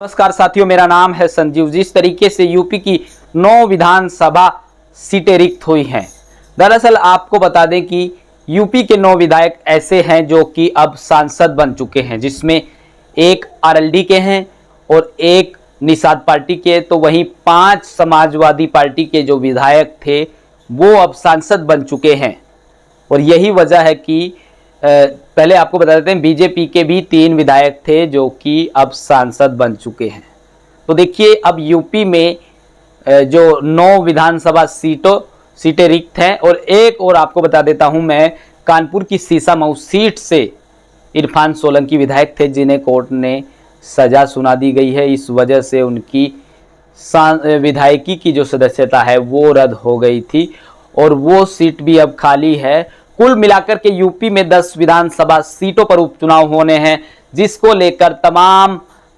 नमस्कार साथियों, मेरा नाम है संजीव। जिस तरीके से यूपी की 9 विधानसभा सीटें रिक्त हुई हैं, दरअसल आपको बता दें कि यूपी के 9 विधायक ऐसे हैं जो कि अब सांसद बन चुके हैं, जिसमें एक आरएलडी के हैं और एक निषाद पार्टी के, तो वहीं 5 समाजवादी पार्टी के जो विधायक थे वो अब सांसद बन चुके हैं। और यही वजह है कि पहले आपको बता देते हैं, बीजेपी के भी 3 विधायक थे जो कि अब सांसद बन चुके हैं। तो देखिए, अब यूपी में जो 9 विधानसभा सीटें रिक्त हैं, और एक और आपको बता देता हूं मैं, कानपुर की सीसामऊ सीट से इरफान सोलंकी विधायक थे जिन्हें कोर्ट ने सजा सुना दी गई है। इस वजह से उनकी विधायकी की जो सदस्यता है वो रद्द हो गई थी और वो सीट भी अब खाली है। कुल मिलाकर के यूपी में 10 विधानसभा सीटों पर उपचुनाव होने हैं, जिसको लेकर तमाम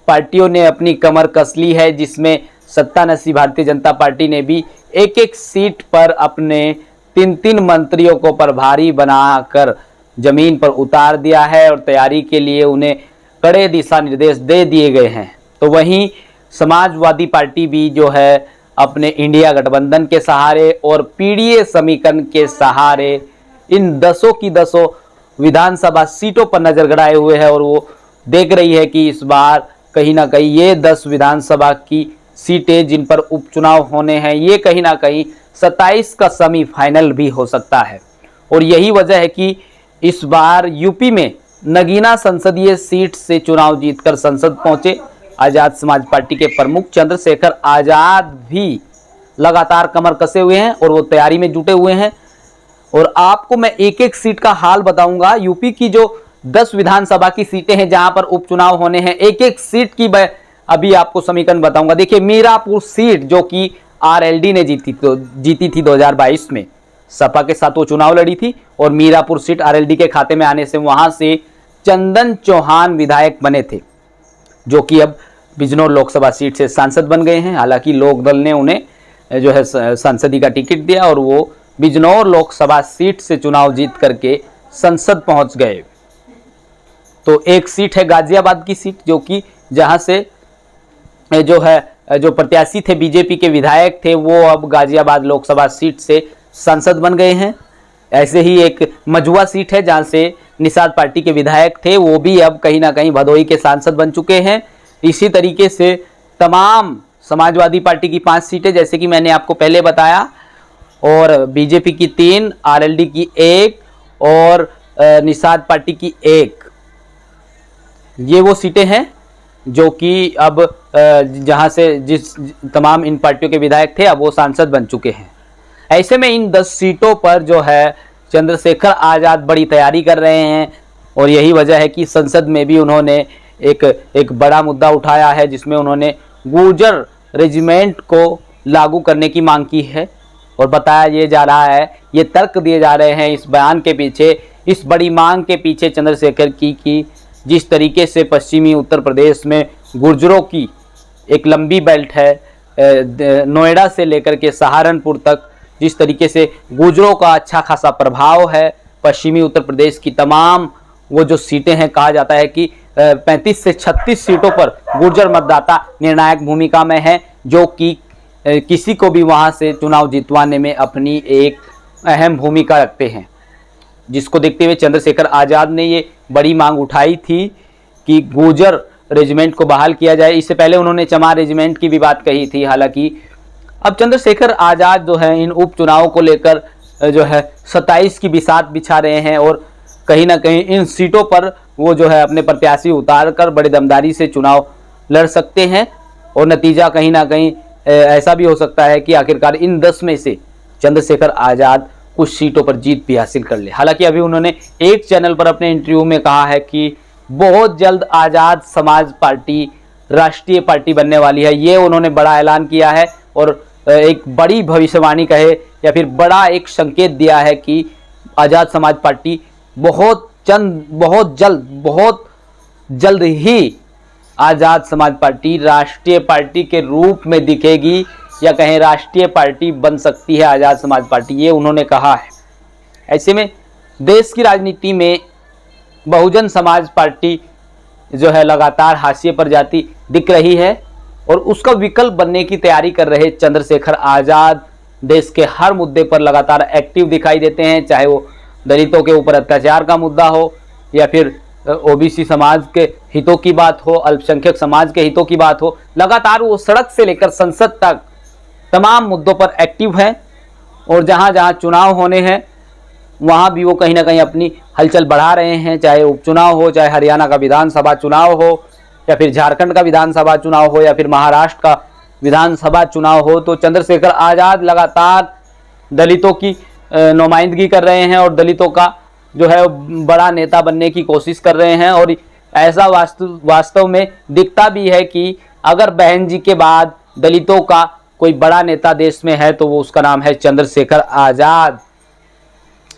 पार्टियों ने अपनी कमर कस ली है, जिसमें सत्तानशी भारतीय जनता पार्टी ने भी एक एक सीट पर अपने 3-3 मंत्रियों को प्रभारी बनाकर जमीन पर उतार दिया है और तैयारी के लिए उन्हें कड़े दिशा निर्देश दे दिए गए हैं। तो वहीं समाजवादी पार्टी भी जो है अपने इंडिया गठबंधन के सहारे और पीडीए समीकरण के सहारे इन 10 की 10 विधानसभा सीटों पर नजर गड़ाए हुए है और वो देख रही है कि इस बार कहीं ना कहीं ये 10 विधानसभा की सीटें जिन पर उपचुनाव होने हैं, ये कहीं ना कहीं 27 का सेमीफाइनल भी हो सकता है। और यही वजह है कि इस बार यूपी में नगीना संसदीय सीट से चुनाव जीतकर संसद पहुंचे आजाद समाज पार्टी के प्रमुख चंद्रशेखर आजाद भी लगातार कमर कसे हुए हैं और वो तैयारी में जुटे हुए हैं। और आपको मैं एक एक सीट का हाल बताऊंगा। यूपी की जो 10 विधानसभा की सीटें हैं जहां पर उपचुनाव होने हैं, एक एक सीट की अभी आपको समीकरण बताऊंगा। देखिए, मीरापुर सीट जो कि आरएलडी ने जीती थी 2022 में, सपा के साथ वो चुनाव लड़ी थी और मीरापुर सीट आरएलडी के खाते में आने से वहां से चंदन चौहान विधायक बने थे, जो कि अब बिजनौर लोकसभा सीट से सांसद बन गए हैं। हालांकि लोकदल ने उन्हें जो है सांसदी का टिकट दिया और वो बिजनौर लोकसभा सीट से चुनाव जीत करके संसद पहुंच गए। तो एक सीट है गाजियाबाद की सीट, जो कि जहां से जो प्रत्याशी थे बीजेपी के विधायक थे वो अब गाजियाबाद लोकसभा सीट से सांसद बन गए हैं। ऐसे ही एक मझुआ सीट है जहां से निषाद पार्टी के विधायक थे, वो भी अब कहीं ना कहीं भदोही के सांसद बन चुके हैं। इसी तरीके से तमाम समाजवादी पार्टी की 5 सीटें, जैसे कि मैंने आपको पहले बताया, और बीजेपी की 3, आरएलडी की 1 और निषाद पार्टी की 1, ये वो सीटें हैं जो कि अब जहां से जिस तमाम इन पार्टियों के विधायक थे अब वो सांसद बन चुके हैं। ऐसे में इन 10 सीटों पर जो है चंद्रशेखर आजाद बड़ी तैयारी कर रहे हैं और यही वजह है कि संसद में भी उन्होंने एक बड़ा मुद्दा उठाया है, जिसमें उन्होंने गुर्जर रेजिमेंट को लागू करने की मांग की है। और बताया ये जा रहा है, ये तर्क दिए जा रहे हैं इस बयान के पीछे, इस बड़ी मांग के पीछे चंद्रशेखर की कि जिस तरीके से पश्चिमी उत्तर प्रदेश में गुर्जरों की एक लंबी बेल्ट है, नोएडा से लेकर के सहारनपुर तक, जिस तरीके से गुर्जरों का अच्छा खासा प्रभाव है पश्चिमी उत्तर प्रदेश की तमाम वो जो सीटें हैं, कहा जाता है कि 35 से 36 सीटों पर गुर्जर मतदाता निर्णायक भूमिका में है, जो कि किसी को भी वहां से चुनाव जितवाने में अपनी एक अहम भूमिका रखते हैं। जिसको देखते हुए चंद्रशेखर आजाद ने ये बड़ी मांग उठाई थी कि गुर्जर रेजिमेंट को बहाल किया जाए। इससे पहले उन्होंने चमार रेजिमेंट की भी बात कही थी। हालांकि अब चंद्रशेखर आजाद जो है इन उपचुनावों को लेकर जो है 27 की बिसात बिछा रहे हैं और कहीं ना कहीं इन सीटों पर वो जो है अपने प्रत्याशी उतार कर बड़ी दमदारी से चुनाव लड़ सकते हैं और नतीजा कहीं ना कहीं ऐसा भी हो सकता है कि आखिरकार इन 10 में से चंद्रशेखर आजाद कुछ सीटों पर जीत भी हासिल कर ले। हालांकि अभी उन्होंने एक चैनल पर अपने इंटरव्यू में कहा है कि बहुत जल्द आजाद समाज पार्टी राष्ट्रीय पार्टी बनने वाली है। ये उन्होंने बड़ा ऐलान किया है और एक बड़ी भविष्यवाणी कहे या फिर बड़ा एक संकेत दिया है कि आजाद समाज पार्टी बहुत जल्द ही आजाद समाज पार्टी राष्ट्रीय पार्टी के रूप में दिखेगी, या कहें राष्ट्रीय पार्टी बन सकती है आजाद समाज पार्टी, ये उन्होंने कहा है। ऐसे में देश की राजनीति में बहुजन समाज पार्टी जो है लगातार हाशिए पर जाती दिख रही है और उसका विकल्प बनने की तैयारी कर रहे चंद्रशेखर आज़ाद देश के हर मुद्दे पर लगातार एक्टिव दिखाई देते हैं, चाहे वो दलितों के ऊपर अत्याचार का मुद्दा हो या फिर ओबीसी समाज के हितों की बात हो, अल्पसंख्यक समाज के हितों की बात हो। लगातार वो सड़क से लेकर संसद तक तमाम मुद्दों पर एक्टिव हैं और जहां जहां चुनाव होने हैं वहां भी वो कहीं ना कहीं अपनी हलचल बढ़ा रहे हैं, चाहे उपचुनाव हो, चाहे हरियाणा का विधानसभा चुनाव हो या फिर झारखंड का विधानसभा चुनाव हो या फिर महाराष्ट्र का विधानसभा चुनाव हो। तो चंद्रशेखर आज़ाद लगातार दलितों की नुमाइंदगी कर रहे हैं और दलितों का जो है बड़ा नेता बनने की कोशिश कर रहे हैं। और ऐसा वास्तव में दिखता भी है कि अगर बहन जी के बाद दलितों का कोई बड़ा नेता देश में है तो वो उसका नाम है चंद्रशेखर आज़ाद।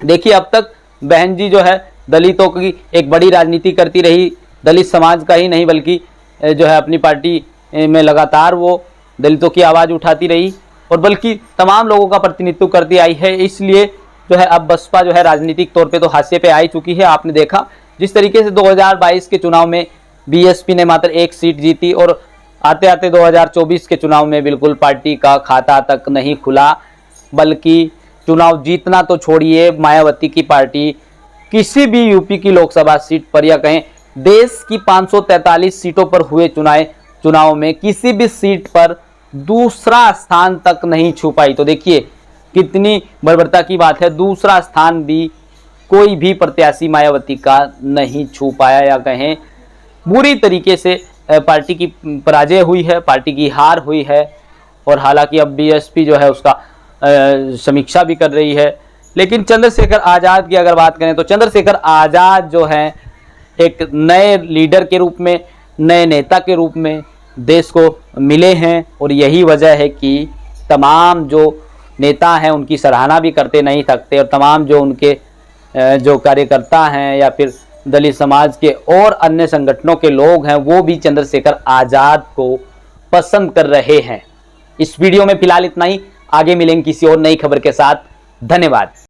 देखिए, अब तक बहन जी जो है दलितों की एक बड़ी राजनीति करती रही, दलित समाज का ही नहीं बल्कि जो है अपनी पार्टी में लगातार वो दलितों की आवाज़ उठाती रही और बल्कि तमाम लोगों का प्रतिनिधित्व करती आई है। इसलिए जो है अब बसपा जो है राजनीतिक तौर पे तो हाशिए पे आई चुकी है। आपने देखा जिस तरीके से 2022 के चुनाव में बीएसपी ने मात्र 1 सीट जीती और आते आते 2024 के चुनाव में बिल्कुल पार्टी का खाता तक नहीं खुला, बल्कि चुनाव जीतना तो छोड़िए, मायावती की पार्टी किसी भी यूपी की लोकसभा सीट पर या कहें देश की 543 सीटों पर हुए चुनाव में किसी भी सीट पर दूसरा स्थान तक नहीं छू पाई। तो देखिए कितनी बर्बरता की बात है, दूसरा स्थान भी कोई भी प्रत्याशी मायावती का नहीं छू पाया या कहें बुरी तरीके से पार्टी की पराजय हुई है, पार्टी की हार हुई है। और हालांकि अब बीएसपी जो है उसका समीक्षा भी कर रही है। लेकिन चंद्रशेखर आज़ाद की अगर बात करें तो चंद्रशेखर आज़ाद जो है एक नए लीडर के रूप में, नए नेता के रूप में देश को मिले हैं और यही वजह है कि तमाम जो नेता हैं उनकी सराहना भी करते नहीं थकते और तमाम जो उनके जो कार्यकर्ता हैं या फिर दलित समाज के और अन्य संगठनों के लोग हैं वो भी चंद्रशेखर आज़ाद को पसंद कर रहे हैं। इस वीडियो में फिलहाल इतना ही, आगे मिलेंगे किसी और नई खबर के साथ। धन्यवाद।